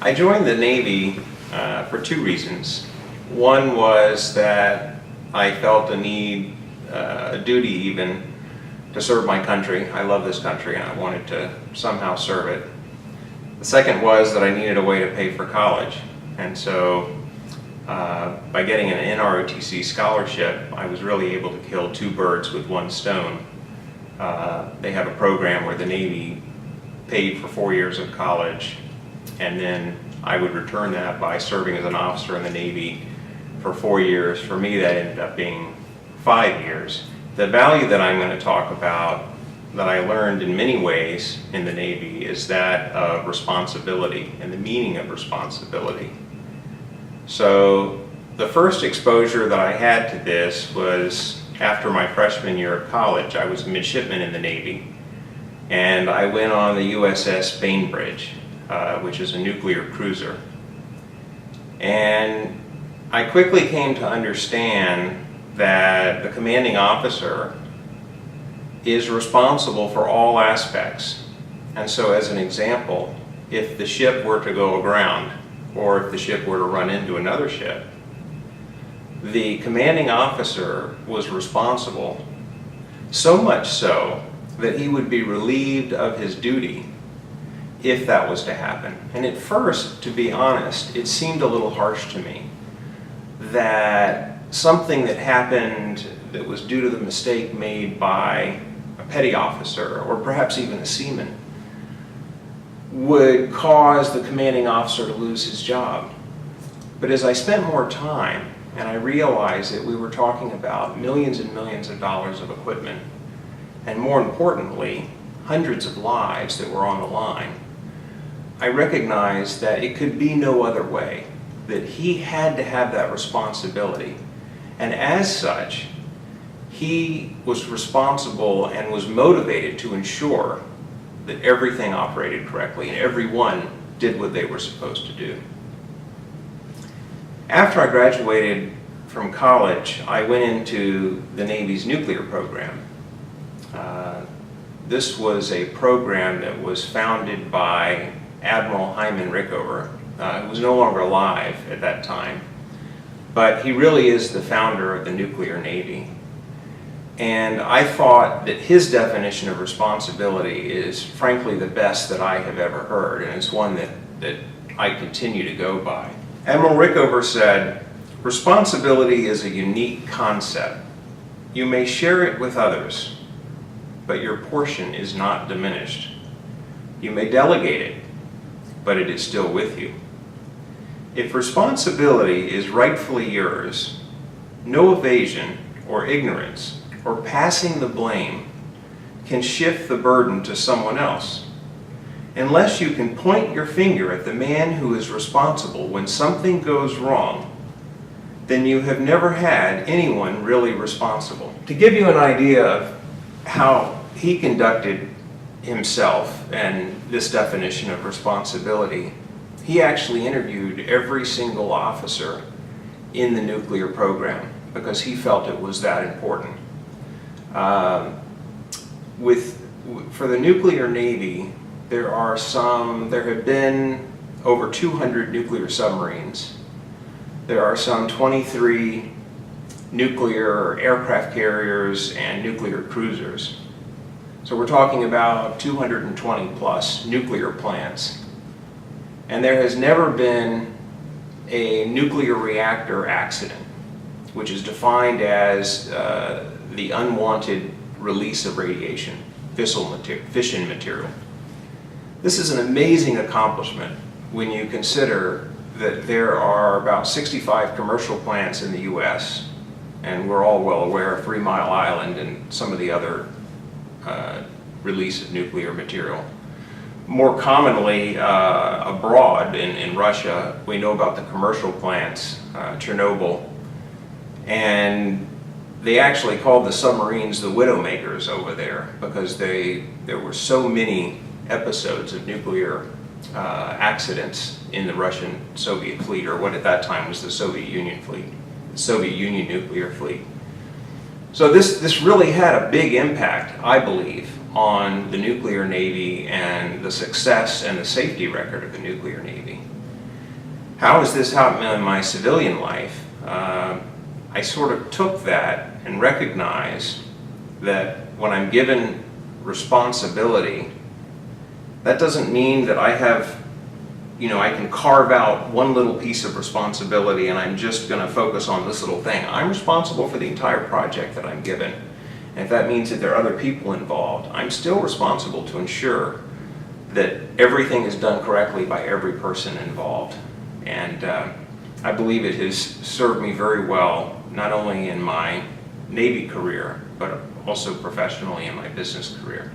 I joined the Navy for two reasons. One was that I felt a need, a duty even, to serve my country. I love this country and I wanted to somehow serve it. The second was that I needed a way to pay for college. And so by getting an NROTC scholarship, I was really able to kill two birds with one stone. They have a program where the Navy paid for 4 years of college, and then I would return that by serving as an officer in the Navy for 4 years. For me, that ended up being 5 years. The value that I'm going to talk about that I learned in many ways in the Navy is that of responsibility and the meaning of responsibility. So the first exposure that I had to this was after my freshman year of college. I was a midshipman in the Navy, and I went on the USS Bainbridge, which is a nuclear cruiser. And I quickly came to understand that the commanding officer is responsible for all aspects. And so as an example, if the ship were to go aground, or if the ship were to run into another ship, the commanding officer was responsible, so much so that he would be relieved of his duty if that was to happen. And at first, to be honest, it seemed a little harsh to me that something that happened that was due to the mistake made by a petty officer, or perhaps even a seaman, would cause the commanding officer to lose his job. But as I spent more time and I realized that we were talking about millions and millions of dollars of equipment, and more importantly, hundreds of lives that were on the line, I recognized that it could be no other way, that he had to have that responsibility. And as such, he was responsible and was motivated to ensure that everything operated correctly and everyone did what they were supposed to do. After I graduated from college, I went into the Navy's nuclear program. This was a program that was founded by Admiral Hyman Rickover, who was no longer alive at that time, but he really is the founder of the nuclear Navy. And I thought that his definition of responsibility is frankly the best that I have ever heard, and it's one that I continue to go by. Admiral Rickover said, "Responsibility is a unique concept. You may share it with others, but your portion is not diminished. You may delegate it, but it is still with you. If responsibility is rightfully yours, no evasion or ignorance or passing the blame can shift the burden to someone else. Unless you can point your finger at the man who is responsible when something goes wrong, then you have never had anyone really responsible." To give you an idea of how he conducted himself and this definition of responsibility, he actually interviewed every single officer in the nuclear program because he felt it was that important. For the nuclear Navy, there have been over 200 nuclear submarines. There are some 23 nuclear aircraft carriers and nuclear cruisers. So we're talking about 220 plus nuclear plants. And there has never been a nuclear reactor accident, which is defined as the unwanted release of radiation, fission material. This is an amazing accomplishment when you consider that there are about 65 commercial plants in the US, and we're all well aware of 3 Mile Island and some of the other release of nuclear material. More commonly abroad in Russia, we know about the commercial plants, Chernobyl, and they actually called the submarines the Widowmakers over there because there were so many episodes of nuclear accidents in the Russian Soviet fleet, or what at that time was the Soviet Union fleet, the Soviet Union nuclear fleet. So this really had a big impact, I believe, on the nuclear Navy and the success and the safety record of the nuclear Navy. How has this helped me in my civilian life? I sort of took that and recognized that when I'm given responsibility, that doesn't mean that I have, I can carve out one little piece of responsibility and I'm just going to focus on this little thing. I'm responsible for the entire project that I'm given. And if that means that there are other people involved, I'm still responsible to ensure that everything is done correctly by every person involved. And I believe it has served me very well, not only in my Navy career, but also professionally in my business career.